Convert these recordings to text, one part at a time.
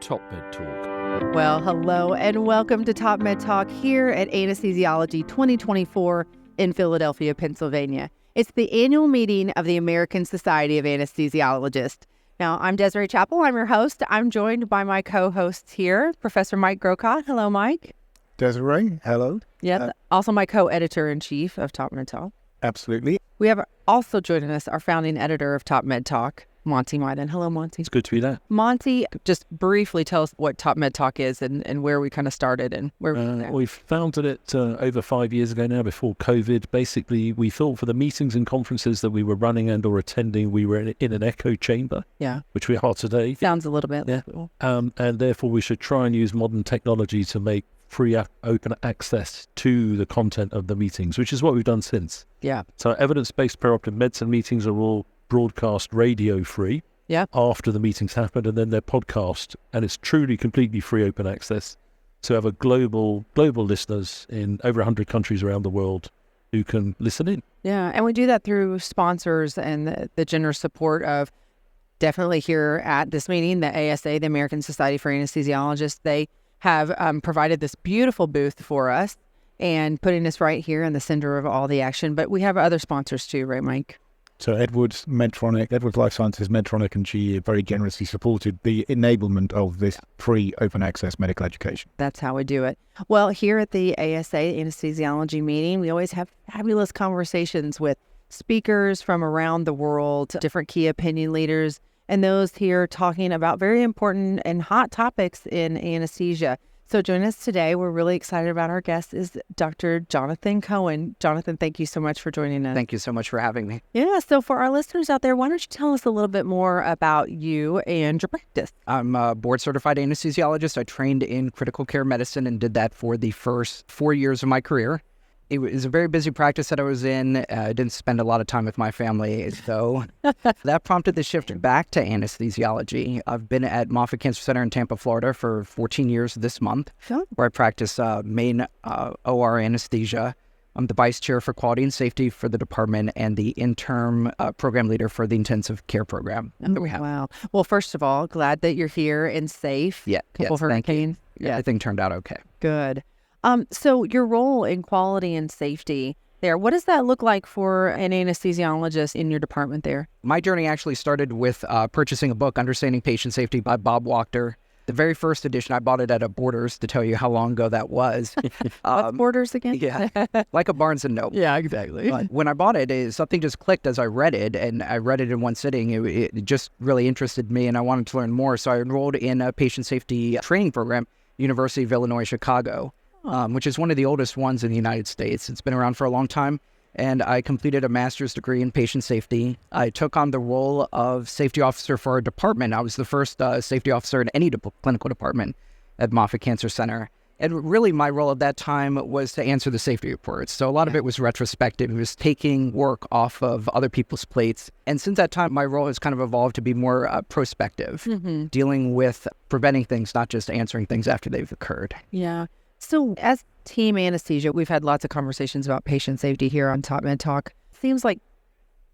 TopMedTalk. Well, hello and welcome to TopMedTalk here at Anesthesiology 2024 in Philadelphia, Pennsylvania. It's the annual meeting of the American Society of Anesthesiologists. Now, I'm Desiree Chappell. I'm your host. I'm joined by my co-hosts here, Professor Mike Grocott. Hello, Mike. Desiree, hello. Yep. Also my co-editor-in-chief of TopMedTalk. Absolutely. We have also joining us our founding editor of TopMedTalk, Monty Mythen. Hello, Monty. It's good to be there. Monty, just briefly tell us what TopMedTalk is and where we kind of started and where we founded it over 5 years ago now, before COVID. Basically, we thought for the meetings and conferences that we were running and or attending, we were in an echo chamber, which we are today. Sounds a little bit. Yeah. And therefore, we should try and use modern technology to make free open access to the content of the meetings, which is what we've done since. Yeah. So evidence-based perioperative medicine meetings are all broadcast radio free after the meetings happened, and then they're podcast, and it's truly completely free open access to have a global listeners in over 100 countries around the world who can listen in. Yeah, and we do that through sponsors and the generous support of definitely here at this meeting, the ASA, the American Society for Anesthesiologists. They have provided this beautiful booth for us and putting us right here in the center of all the action. But we have other sponsors too, right, Mike? So Edwards Life Sciences, Medtronic, and GE very generously supported the enablement of this free open access medical education. That's how we do it. Well, here at the ASA Anesthesiology meeting, we always have fabulous conversations with speakers from around the world, different key opinion leaders, and those here talking about very important and hot topics in anesthesia. So join us today. We're really excited about our guest is Dr. Jonathan Cohen. Jonathan, thank you so much for joining us. Thank you so much for having me. Yeah, so for our listeners out there, why don't you tell us a little bit more about you and your practice? I'm a board-certified anesthesiologist. I trained in critical care medicine and did that for the first 4 years of my career. It was a very busy practice that I was in. I didn't spend a lot of time with my family, so that prompted the shift back to anesthesiology. I've been at Moffitt Cancer Center in Tampa, Florida for 14 years this month, where I practice main OR anesthesia. I'm the vice chair for quality and safety for the department and the interim program leader for the intensive care program that we have. Wow. Well, first of all, glad that you're here and safe. Yeah. Couple hurricanes. Yeah. Everything turned out okay. Good. So your role in quality and safety there, what does that look like for an anesthesiologist in your department there? My journey actually started with purchasing a book, Understanding Patient Safety by Bob Wachter. The very first edition, I bought it at a Borders to tell you how long ago that was. What's Borders again? Yeah, like a Barnes & Noble. Yeah, exactly. But when I bought it, something just clicked as I read it, and I read it in one sitting. It just really interested me, and I wanted to learn more. So I enrolled in a patient safety training program, University of Illinois, Chicago. Which is one of the oldest ones in the United States. It's been around for a long time, and I completed a master's degree in patient safety. I took on the role of safety officer for our department. I was the first safety officer in any clinical department at Moffitt Cancer Center. And really my role at that time was to answer the safety reports. So a lot of it was retrospective. It was taking work off of other people's plates. And since that time, my role has kind of evolved to be more prospective, dealing with preventing things, not just answering things after they've occurred. Yeah. So as team anesthesia, we've had lots of conversations about patient safety here on TopMedTalk. Seems like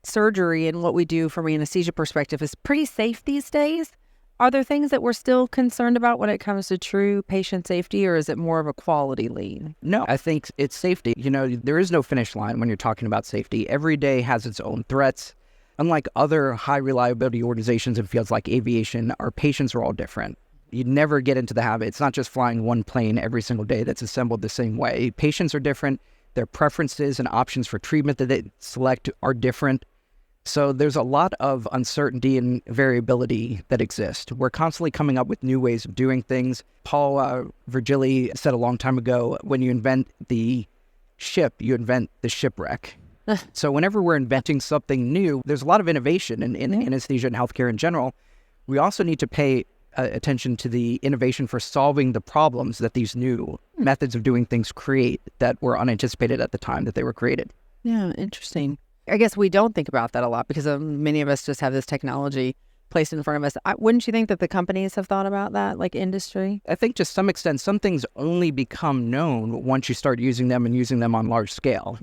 surgery and what we do from an anesthesia perspective is pretty safe these days. Are there things that we're still concerned about when it comes to true patient safety, or is it more of a quality lead? No, I think it's safety. You know, there is no finish line when you're talking about safety. Every day has its own threats. Unlike other high reliability organizations in fields like aviation, our patients are all different. You never get into the habit. It's not just flying one plane every single day that's assembled the same way. Patients are different. Their preferences and options for treatment that they select are different. So there's a lot of uncertainty and variability that exist. We're constantly coming up with new ways of doing things. Paul Virgili said a long time ago, when you invent the ship, you invent the shipwreck. So whenever we're inventing something new, there's a lot of innovation in anesthesia and healthcare in general. We also need to pay attention to the innovation for solving the problems that these new methods of doing things create that were unanticipated at the time that they were created. Yeah, interesting. I guess we don't think about that a lot because many of us just have this technology placed in front of us. Wouldn't you think that the companies have thought about that, like industry? I think to some extent, some things only become known once you start using them and using them on large scale.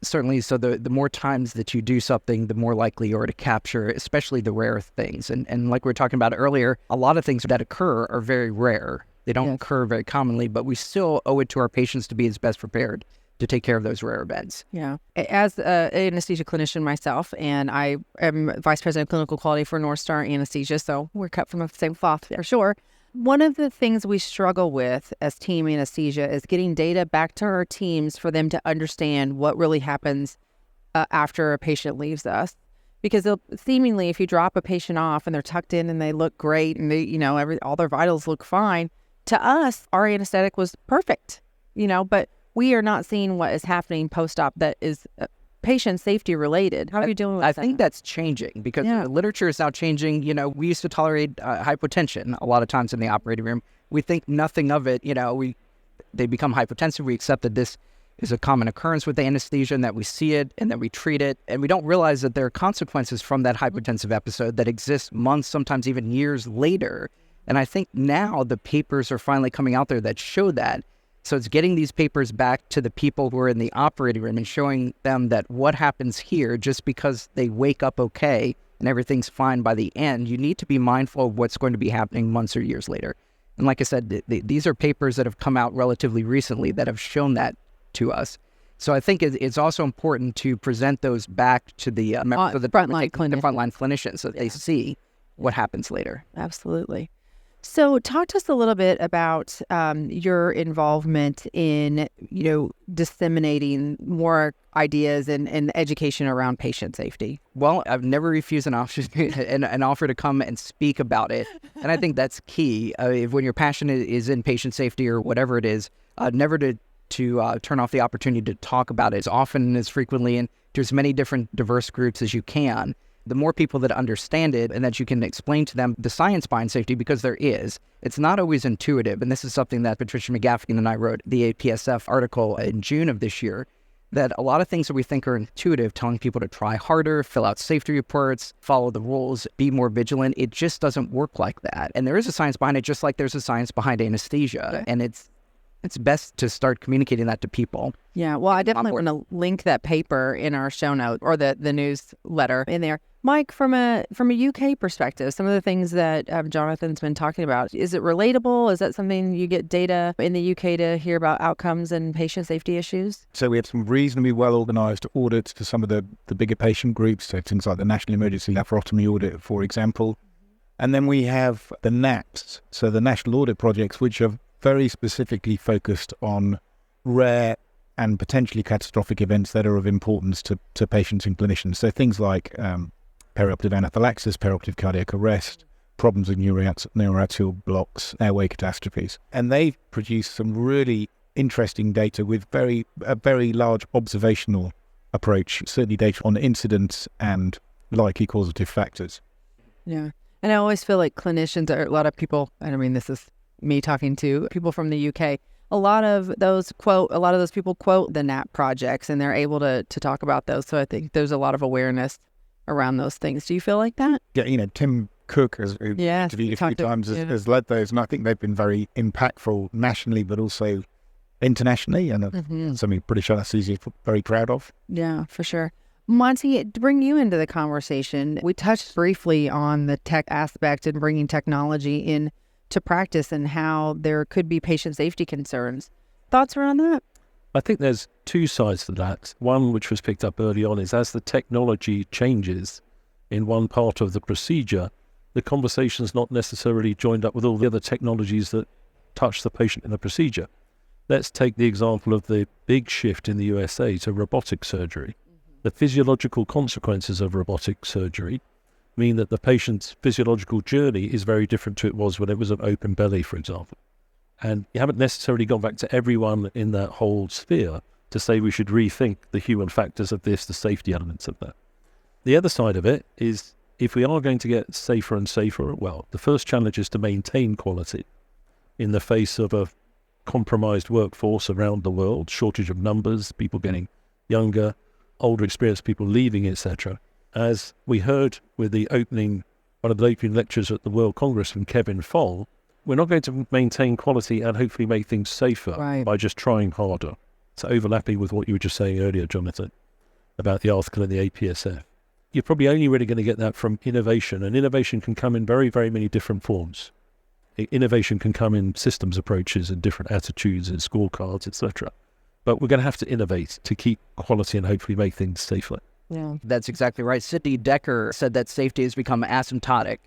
Certainly, so the more times that you do something, the more likely you are to capture, especially the rare things. And like we were talking about earlier, a lot of things that occur are very rare. They don't occur very commonly, but we still owe it to our patients to be as best prepared to take care of those rare events. Yeah. As an anesthesia clinician myself, and I am Vice President of Clinical Quality for North Star Anesthesia, so we're cut from the same cloth for sure. One of the things we struggle with as team anesthesia is getting data back to our teams for them to understand what really happens after a patient leaves us. Because seemingly, if you drop a patient off and they're tucked in and they look great and they, all their vitals look fine, to us, our anesthetic was perfect, but we are not seeing what is happening post-op that is patient safety related. How are you doing with that? I think that's changing because the literature is now changing. We used to tolerate hypotension a lot of times in the operating room. We think nothing of it. They become hypotensive. We accept that this is a common occurrence with the anesthesia and that we see it and that we treat it. And we don't realize that there are consequences from that hypotensive episode that exist months, sometimes even years later. And I think now the papers are finally coming out there that show that. So it's getting these papers back to the people who are in the operating room and showing them that what happens here, just because they wake up okay and everything's fine by the end, you need to be mindful of what's going to be happening months or years later. And like I said, these are papers that have come out relatively recently that have shown that to us. So I think it's also important to present those back to the frontline clinicians so that they see what happens later. Absolutely. So talk to us a little bit about your involvement in, disseminating more ideas and education around patient safety. Well, I've never refused an offer to come and speak about it. And I think that's key. When your passion is in patient safety or whatever it is, never to turn off the opportunity to talk about it as often and as frequently and to as many different diverse groups as you can. The more people that understand it and that you can explain to them the science behind safety, because there is. It's not always intuitive. And this is something that Patricia McGaffigan and I wrote the APSF article in June of this year, that a lot of things that we think are intuitive, telling people to try harder, fill out safety reports, follow the rules, be more vigilant, it just doesn't work like that. And there is a science behind it, just like there's a science behind anesthesia. Okay. And it's best to start communicating that to people. Yeah, well, I definitely want to link that paper in our show note or the newsletter in there. Mike, from a UK perspective, some of the things that Jonathan's been talking about, is it relatable? Is that something you get data in the UK to hear about outcomes and patient safety issues? So we have some reasonably well-organised audits for some of the bigger patient groups, so things like the National Emergency Laparotomy Audit, for example. And then we have the NAPs, so the National Audit Projects, which are very specifically focused on rare and potentially catastrophic events that are of importance to patients and clinicians. So things like perioperative anaphylaxis, perioperative cardiac arrest, problems with neuroaxial blocks, airway catastrophes. And they've produced some really interesting data with a very large observational approach, certainly data on incidents and likely causative factors. Yeah. And I always feel like clinicians are a lot of people, and I mean, this is me talking to people from the UK, a lot of those people quote the NAP projects and they're able to talk about those. So I think there's a lot of awareness around those things. Do you feel like that? Yeah, Tim Cook, who interviewed a few times, has led those, and I think they've been very impactful nationally, but also internationally, and something British anesthesia very proud of. Yeah, for sure. Monty, to bring you into the conversation, we touched briefly on the tech aspect and bringing technology in to practice and how there could be patient safety concerns. Thoughts around that? I think there's two sides to that. One, which was picked up early on, is as the technology changes in one part of the procedure, the conversation's not necessarily joined up with all the other technologies that touch the patient in the procedure. Let's take the example of the big shift in the USA to robotic surgery. The physiological consequences of robotic surgery mean that the patient's physiological journey is very different to it was when it was an open belly, for example. And you haven't necessarily gone back to everyone in that whole sphere to say we should rethink the human factors of this, the safety elements of that. The other side of it is, if we are going to get safer and safer, well, the first challenge is to maintain quality in the face of a compromised workforce around the world, shortage of numbers, people getting younger, older experienced people leaving, etc. As we heard with the opening one of the opening lectures at the World Congress from Kevin Fong, we're not going to maintain quality and hopefully make things safer by just trying harder. So overlapping with what you were just saying earlier, Jonathan, about the article in the APSF. You're probably only really going to get that from innovation, and innovation can come in very, very many different forms. Innovation can come in systems approaches and different attitudes and scorecards, etc. But we're going to have to innovate to keep quality and hopefully make things safer. Yeah, that's exactly right. Sidney Dekker said that safety has become asymptotic,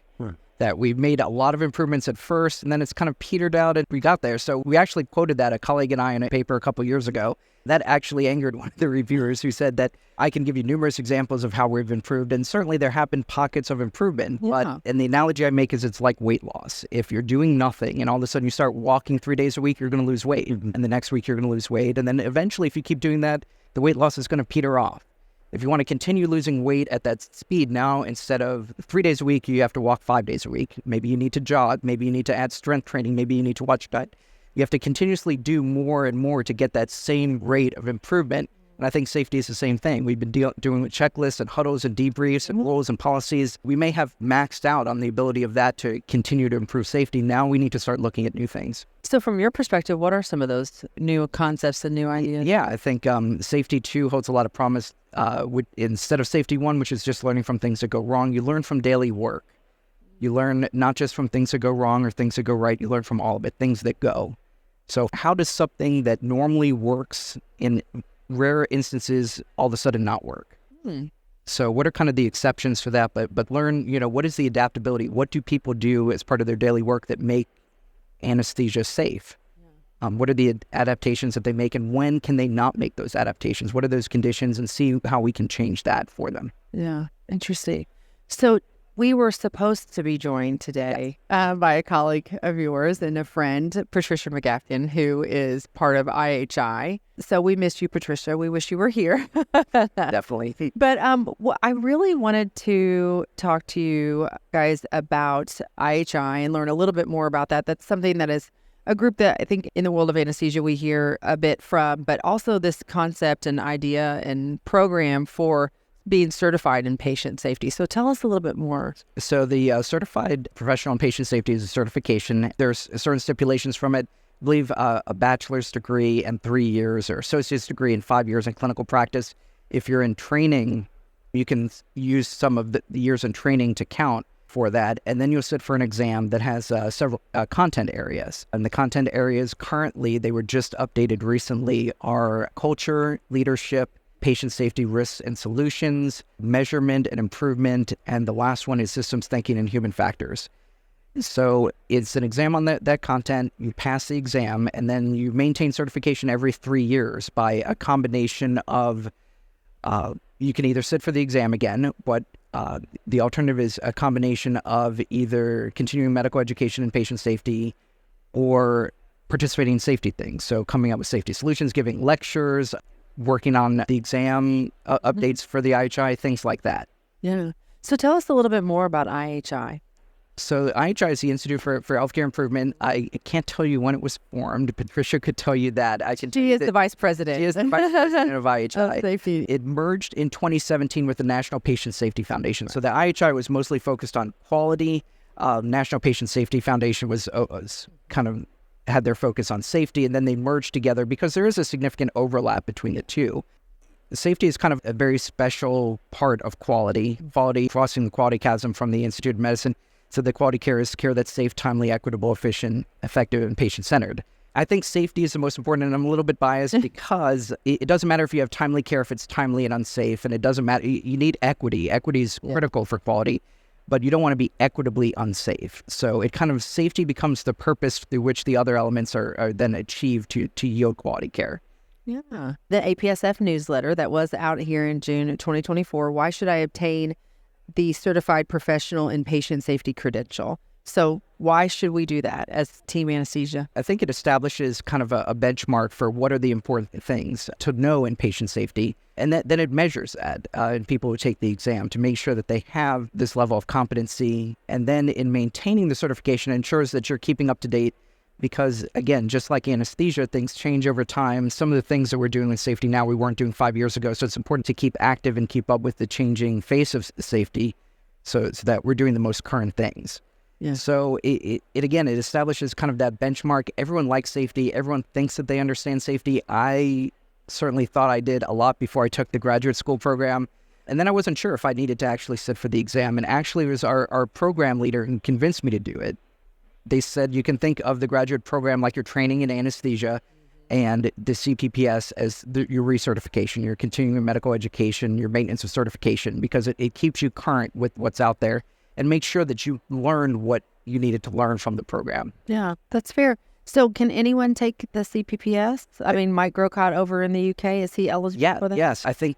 that we've made a lot of improvements at first, and then it's kind of petered out and we got there. So we actually quoted that, a colleague and I, in a paper a couple of years ago. That actually angered one of the reviewers, who said that I can give you numerous examples of how we've improved, and certainly there have been pockets of improvement. And the analogy I make is it's like weight loss. If you're doing nothing and all of a sudden you start walking 3 days a week, you're going to lose weight. And the next week you're going to lose weight. And then eventually, if you keep doing that, the weight loss is going to peter off. If you want to continue losing weight at that speed now, instead of 3 days a week, you have to walk 5 days a week. Maybe you need to jog. Maybe you need to add strength training. Maybe you need to watch diet. You have to continuously do more and more to get that same rate of improvement. And I think safety is the same thing. We've been doing with checklists and huddles and debriefs and rules and policies. We may have maxed out on the ability of that to continue to improve safety. Now we need to start looking at new things. So from your perspective, what are some of those new concepts and new ideas? Yeah, I think safety 2 holds a lot of promise. Instead of safety 1, which is just learning from things that go wrong, you learn from daily work. You learn not just from things that go wrong or things that go right, you learn from all of it, things that go. So how does something that normally works in rare instances all of a sudden not work? So what are kind of the exceptions for that? But learn, what is the adaptability? What do people do as part of their daily work that make anesthesia safe? What are the adaptations that they make, and when can they not make those adaptations? What are those conditions, and see how we can change that for them? Yeah, interesting. So we were supposed to be joined today by a colleague of yours and a friend, Patricia McGaffian, who is part of IHI. So we missed you, Patricia. We wish you were here. Definitely. But I really wanted to talk to you guys about IHI and learn a little bit more about that. That's something that is a group that I think in the world of anesthesia we hear a bit from, but also this concept and idea and program for being certified in patient safety. So tell us a little bit more. So the Certified Professional in Patient Safety is a certification. There's certain stipulations from it. I believe a bachelor's degree and 3 years, or associate's degree and 5 years in clinical practice. If you're in training, you can use some of the years in training to count for that. And then you'll sit for an exam that has several content areas. And the content areas currently, they were just updated recently, are culture, leadership, patient safety risks and solutions, measurement and improvement, and the last one is systems thinking and human factors. So it's an exam on that content. You pass the exam, and then you maintain certification every 3 years by a combination of, you can either sit for the exam again, but the alternative is a combination of either continuing medical education in patient safety or participating in safety things. So coming up with safety solutions, giving lectures, working on the exam updates for the IHI, things like that. Yeah. So tell us a little bit more about IHI. So IHI is the Institute for Healthcare Improvement. I can't tell you when it was formed. Patricia could tell you that. She is the vice president. She is the vice president of IHI. Safety. It merged in 2017 with the National Patient Safety Foundation. So the IHI was mostly focused on quality. National Patient Safety Foundation was kind of had their focus on safety, and then they merged together because there is a significant overlap between the two. Safety is kind of a very special part of quality. Quality, crossing the quality chasm from the Institute of Medicine. So the quality care is care that's safe, timely, equitable, efficient, effective, and patient-centered. I think safety is the most important, and I'm a little bit biased because it doesn't matter if you have timely care, if it's timely and unsafe, and it doesn't matter. You need equity. Equity is critical for quality, but you don't want to be equitably unsafe. So it kind of, safety becomes the purpose through which the other elements are then achieved to yield quality care. Yeah. The APSF newsletter that was out here in June of 2024, Why Should I Obtain the Certified Professional in Patient Safety Credential? So why should we do that as Team Anesthesia? I think it establishes kind of a benchmark for what are the important things to know in patient safety. And then it measures that in people who take the exam to make sure that they have this level of competency. And then in maintaining the certification, ensures that you're keeping up to date. Because again, just like anesthesia, things change over time. Some of the things that we're doing with safety now, we weren't doing 5 years ago. So it's important to keep active and keep up with the changing face of safety so that we're doing the most current things. Yeah. So it establishes kind of that benchmark. Everyone likes safety. Everyone thinks that they understand safety. I certainly thought I did a lot before I took the graduate school program. And then I wasn't sure if I needed to actually sit for the exam. And actually it was our program leader who convinced me to do it. They said you can think of the graduate program like your training in anesthesia and the CPPS as your recertification, your continuing medical education, your maintenance of certification, because it keeps you current with what's out there and makes sure that you learn what you needed to learn from the program. Yeah, that's fair. So can anyone take the CPPS? I mean, Mike Grocott over in the UK, is he eligible for that? Yes. I think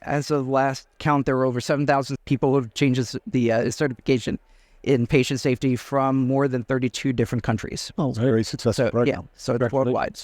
as of last count, there were over 7,000 people who have changed the certification in patient safety from more than 32 different countries. Oh, very successful program. Yeah, so it's worldwide.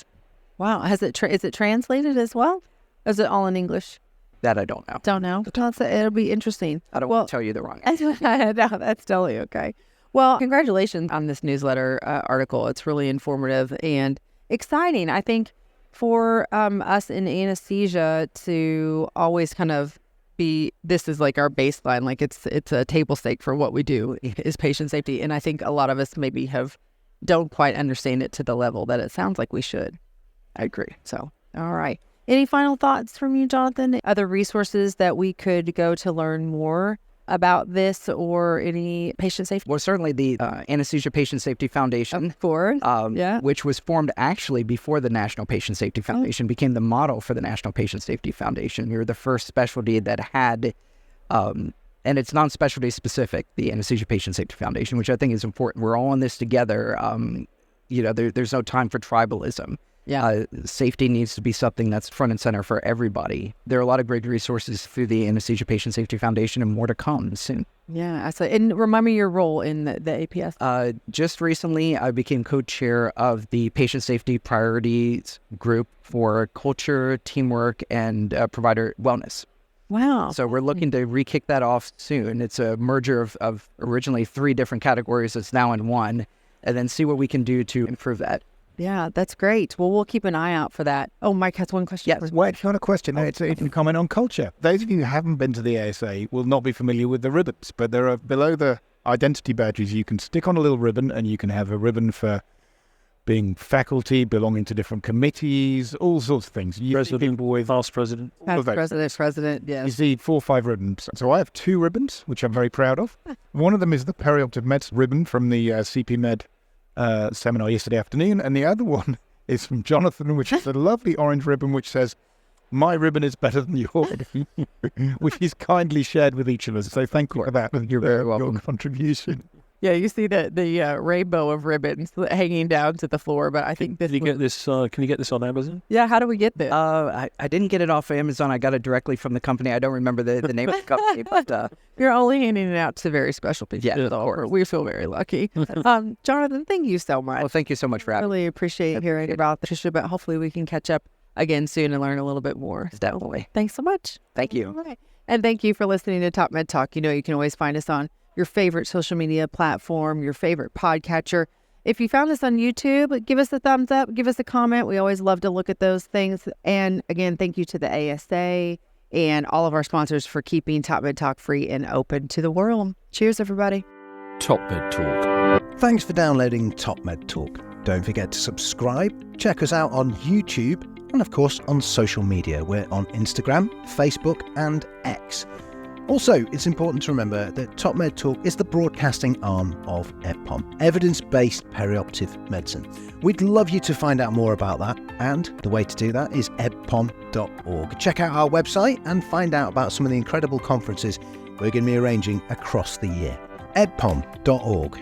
Wow. Is it translated as well? Or is it all in English? That I don't know. Don't know. It'll be interesting. I don't want to tell you the wrong answer. No, that's totally okay. Well, congratulations on this newsletter article. It's really informative and exciting. I think for us in anesthesia to always kind of this is like our baseline, like it's a table stake for what we do is patient safety. And I think a lot of us maybe don't quite understand it to the level that it sounds like we should. I agree. So, all right. Any final thoughts from you, Jonathan? Other resources that we could go to learn more about this or any patient safety? Well, certainly the Anesthesia Patient Safety Foundation. Of course. Which was formed actually before the National Patient Safety Foundation became the model for the National Patient Safety Foundation. We were the first specialty that had, and it's non-specialty specific, the Anesthesia Patient Safety Foundation, which I think is important. We're all in this together. There's no time for tribalism. Yeah. Safety needs to be something that's front and center for everybody. There are a lot of great resources through the Anesthesia Patient Safety Foundation and more to come soon. Yeah. And remind me your role in the APS. Just recently, I became co-chair of the Patient Safety Priorities Group for Culture, Teamwork, and Provider Wellness. Wow. So we're looking to re-kick that off soon. It's a merger of originally 3 different categories that's now in one, and then see what we can do to improve that. Yeah, that's great. Well, we'll keep an eye out for that. Oh, Mike has one question. Yes, well, it's not a question. It's a comment on culture. Those of you who haven't been to the ASA will not be familiar with the ribbons, but there are below the identity badges, you can stick on a little ribbon, and you can have a ribbon for being faculty, belonging to different committees, all sorts of things. You see people with past president. President, yes. You see 4 or 5 ribbons. So I have 2 ribbons, which I'm very proud of. One of them is the perioperative meds ribbon from the CP Med seminar yesterday afternoon, and the other one is from Jonathan, which is a lovely orange ribbon which says, "My ribbon is better than yours," which is kindly shared with each of us. So thank you for that and your contribution. Yeah, you see the rainbow of ribbons hanging down to the floor, but I think this. Can you get this on Amazon? Yeah, how do we get this? I didn't get it off Amazon. I got it directly from the company. I don't remember the name of the company, but you're only handing it out to very special people. Yeah, so we feel very lucky. Jonathan, thank you so much. Well, thank you so much for having me. Really appreciate hearing about the issue, but hopefully we can catch up again soon and learn a little bit more. Definitely. Thanks so much. Thank you. All right. And thank you for listening to TopMedTalk. You know you can always find us on your favorite social media platform, your favorite podcatcher. If you found us on YouTube, give us a thumbs up, give us a comment. We always love to look at those things. And again, thank you to the ASA and all of our sponsors for keeping TopMedTalk free and open to the world. Cheers, everybody. TopMedTalk. Thanks for downloading TopMedTalk. Don't forget to subscribe, check us out on YouTube, and of course on social media. We're on Instagram, Facebook, and X. Also, it's important to remember that TopMedTalk is the broadcasting arm of EPPOM, evidence-based perioperative medicine. We'd love you to find out more about that, and the way to do that is eppom.org. Check out our website and find out about some of the incredible conferences we're going to be arranging across the year. eppom.org.